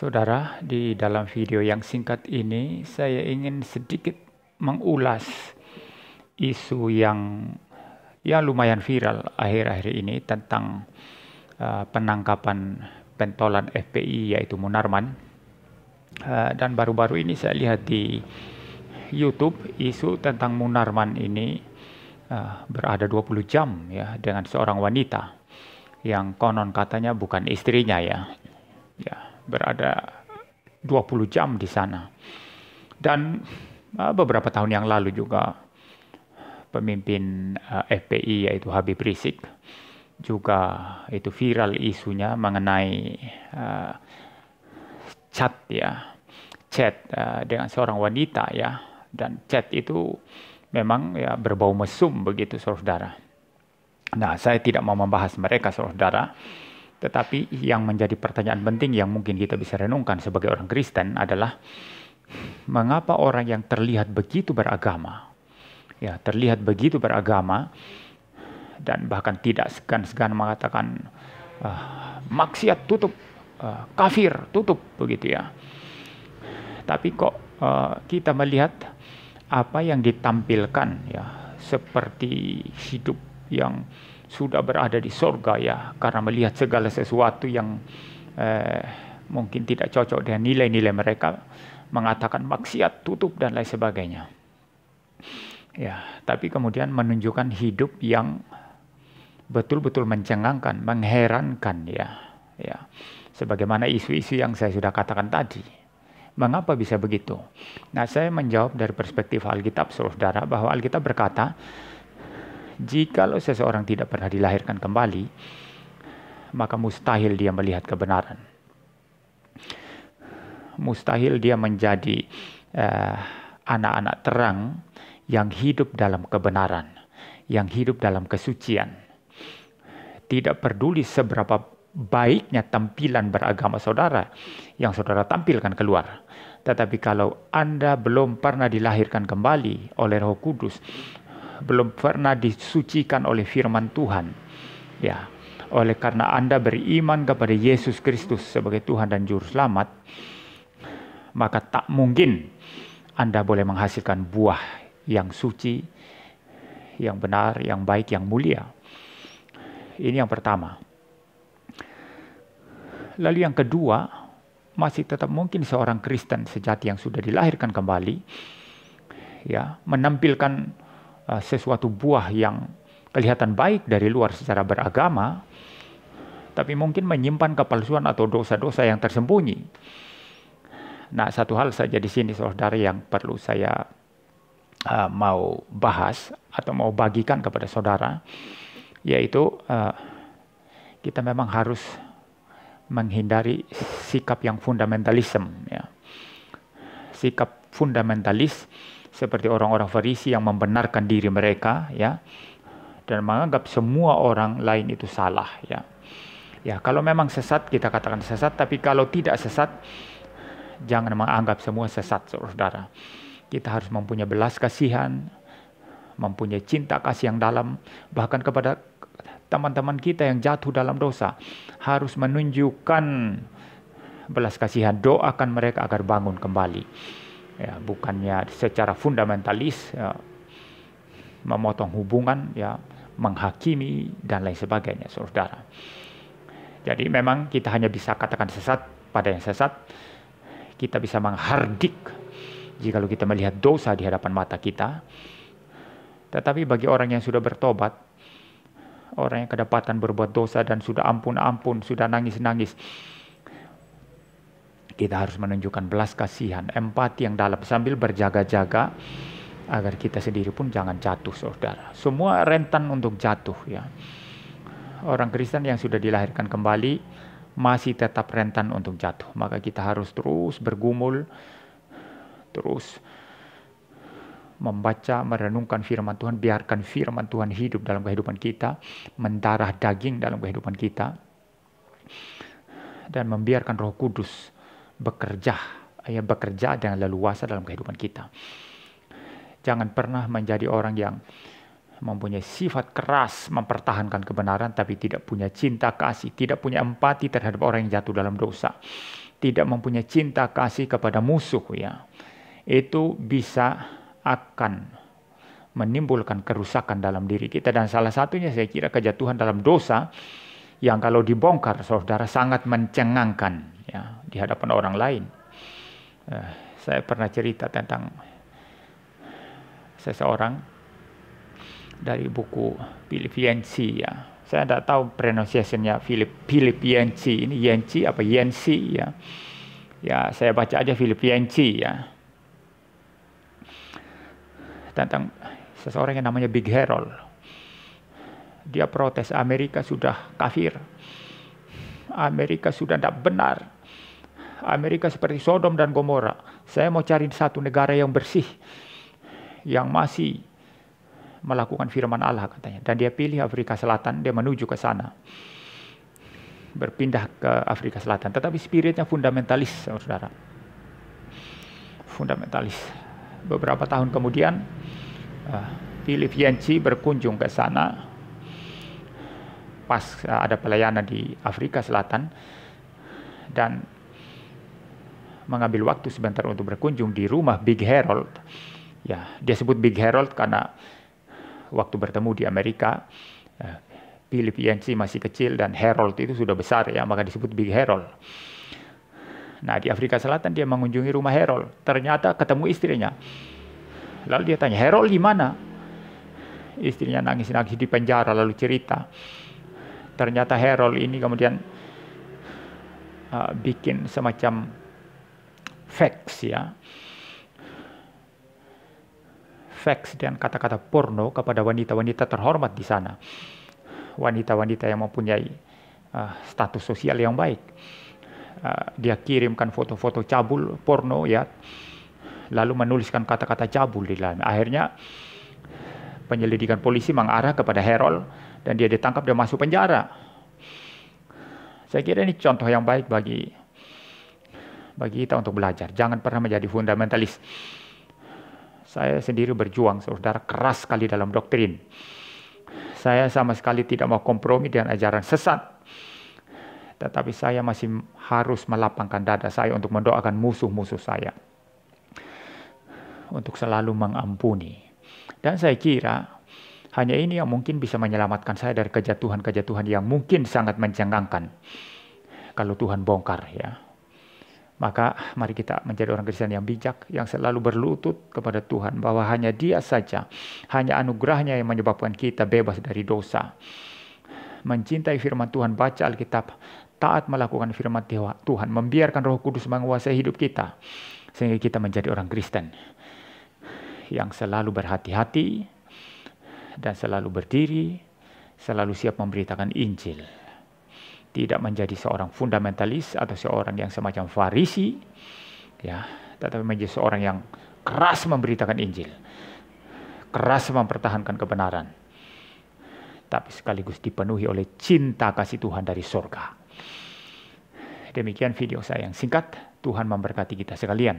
Saudara, di dalam video yang singkat ini saya ingin sedikit mengulas isu yang lumayan viral akhir-akhir ini tentang penangkapan pentolan FPI yaitu Munarman. Dan baru-baru ini saya lihat di YouTube isu tentang Munarman ini berada 20 jam ya dengan seorang wanita yang konon katanya bukan istrinya ya. Berada 20 jam di sana. Dan beberapa tahun yang lalu juga pemimpin FPI yaitu Habib Rizik juga itu viral isunya mengenai chat dengan seorang wanita ya, dan chat itu memang ya berbau mesum begitu saudara. Nah, saya tidak mau membahas mereka saudara. Tetapi yang menjadi pertanyaan penting yang mungkin kita bisa renungkan sebagai orang Kristen adalah mengapa orang yang terlihat begitu beragama, dan bahkan tidak segan-segan mengatakan maksiat tutup, kafir tutup begitu ya. Tapi kok kita melihat apa yang ditampilkan ya seperti hidup yang sudah berada di sorga ya, karena melihat segala sesuatu yang mungkin tidak cocok dengan nilai-nilai mereka, mengatakan maksiat tutup dan lain sebagainya. Ya, tapi kemudian menunjukkan hidup yang betul-betul mencengangkan, mengherankan ya. Sebagaimana isu-isu yang saya sudah katakan tadi. Mengapa bisa begitu? Nah, saya menjawab dari perspektif Alkitab saudara, bahwa Alkitab berkata, jikalau seseorang tidak pernah dilahirkan kembali, maka mustahil dia melihat kebenaran. Mustahil dia menjadi anak-anak terang yang hidup dalam kebenaran, yang hidup dalam kesucian. Tidak peduli seberapa baiknya tampilan beragama saudara yang saudara tampilkan keluar. Tetapi kalau Anda belum pernah dilahirkan kembali oleh Roh Kudus, belum pernah disucikan oleh firman Tuhan ya, oleh karena Anda beriman kepada Yesus Kristus sebagai Tuhan dan Juru Selamat, maka tak mungkin Anda boleh menghasilkan buah yang suci, yang benar, yang baik, yang mulia. Ini yang pertama. Lalu yang kedua, masih tetap mungkin seorang Kristen sejati yang sudah dilahirkan kembali ya, menampilkan sesuatu buah yang kelihatan baik dari luar secara beragama, tapi mungkin menyimpan kepalsuan atau dosa-dosa yang tersembunyi. Nah, satu hal saja di sini saudara yang perlu saya mau bahas atau mau bagikan kepada saudara, yaitu kita memang harus menghindari sikap yang fundamentalisme ya. Sikap fundamentalis seperti orang-orang Farisi yang membenarkan diri mereka ya, dan menganggap semua orang lain itu salah ya. Ya, kalau memang sesat kita katakan sesat, tapi kalau tidak sesat jangan menganggap semua sesat saudara. Kita harus mempunyai belas kasihan, mempunyai cinta kasih yang dalam, bahkan kepada teman-teman kita yang jatuh dalam dosa harus menunjukkan belas kasihan, doakan mereka agar bangun kembali. Ya, bukannya secara fundamentalis ya, memotong hubungan ya, menghakimi dan lain sebagainya saudara. Jadi memang kita hanya bisa katakan sesat pada yang sesat. Kita bisa menghardik jikalau kita melihat dosa di hadapan mata kita. Tetapi bagi orang yang sudah bertobat, orang yang kedapatan berbuat dosa dan sudah ampun-ampun, sudah nangis-nangis, kita harus menunjukkan belas kasihan, empati yang dalam sambil berjaga-jaga agar kita sendiri pun jangan jatuh saudara. Semua rentan untuk jatuh ya. Orang Kristen yang sudah dilahirkan kembali masih tetap rentan untuk jatuh. Maka kita harus terus bergumul, terus membaca, merenungkan firman Tuhan, biarkan firman Tuhan hidup dalam kehidupan kita, mendarah daging dalam kehidupan kita, dan membiarkan Roh Kudus bekerja dengan leluasa dalam kehidupan kita. Jangan pernah menjadi orang yang mempunyai sifat keras mempertahankan kebenaran tapi tidak punya cinta kasih, tidak punya empati terhadap orang yang jatuh dalam dosa. tidak mempunyai cinta kasih kepada musuh, ya, itu bisa akan menimbulkan kerusakan dalam diri kita. Dan salah satunya saya kira kejatuhan dalam dosa yang kalau dibongkar, saudara, sangat mencengangkan, ya, di hadapan orang lain. Saya pernah cerita tentang seseorang dari buku Philip Yancey, ya. Saya tidak tahu pronunciation-nya Philip Yancey. Ini Yancey apa Yancey, ya. Ya, saya baca aja Philip Yancey, ya. Tentang seseorang yang namanya Big Harold. Dia protes, Amerika sudah kafir. Amerika sudah tidak benar. Amerika seperti Sodom dan Gomora. Saya mau cari satu negara yang bersih, yang masih melakukan firman Allah, katanya. Dan dia pilih Afrika Selatan, dia menuju ke sana. Berpindah ke Afrika Selatan. Tetapi spiritnya fundamentalis, saudara. Fundamentalis. Beberapa tahun kemudian, Philip Yancey berkunjung ke sana. Pas ada pelayanan di Afrika Selatan. Dan mengambil waktu sebentar untuk berkunjung di rumah Big Harold. Ya, dia sebut Big Harold karena waktu bertemu di Amerika, Philip Yancey masih kecil dan Harold itu sudah besar, ya, maka disebut Big Harold. Nah, di Afrika Selatan dia mengunjungi rumah Harold. Ternyata ketemu istrinya. Lalu dia tanya, Harold gimana? Istrinya nangis-nangis di penjara, lalu cerita. Ternyata Harold ini kemudian bikin semacam fax, ya. Fax dan kata-kata porno kepada wanita-wanita terhormat di sana. Wanita-wanita yang mempunyai status sosial yang baik. Dia kirimkan foto-foto cabul porno, ya. Lalu menuliskan kata-kata cabul di dalam. Akhirnya penyelidikan polisi mengarah kepada Harold dan dia ditangkap dan masuk penjara. Saya kira ini contoh yang baik bagi kita untuk belajar. Jangan pernah menjadi fundamentalis. Saya sendiri berjuang, saudara, keras sekali dalam doktrin. Saya sama sekali tidak mau kompromi dengan ajaran sesat. Tetapi saya masih harus melapangkan dada saya untuk mendoakan musuh-musuh saya. Untuk selalu mengampuni. Dan saya kira hanya ini yang mungkin bisa menyelamatkan saya dari kejatuhan-kejatuhan yang mungkin sangat mencengangkan. Kalau Tuhan bongkar, ya. Maka mari kita menjadi orang Kristen yang bijak, yang selalu berlutut kepada Tuhan, bahwa hanya Dia saja, hanya anugerahnya yang menyebabkan kita bebas dari dosa. Mencintai firman Tuhan, baca Alkitab, taat melakukan firman Tuhan, membiarkan Roh Kudus menguasai hidup kita, sehingga kita menjadi orang Kristen yang selalu berhati-hati dan selalu berdiri, selalu siap memberitakan Injil. Tidak menjadi seorang fundamentalis atau seorang yang semacam Farisi, ya, tetapi menjadi seorang yang keras memberitakan Injil, keras mempertahankan kebenaran, tapi sekaligus dipenuhi oleh cinta kasih Tuhan dari surga. Demikian video saya yang singkat. Tuhan memberkati kita sekalian.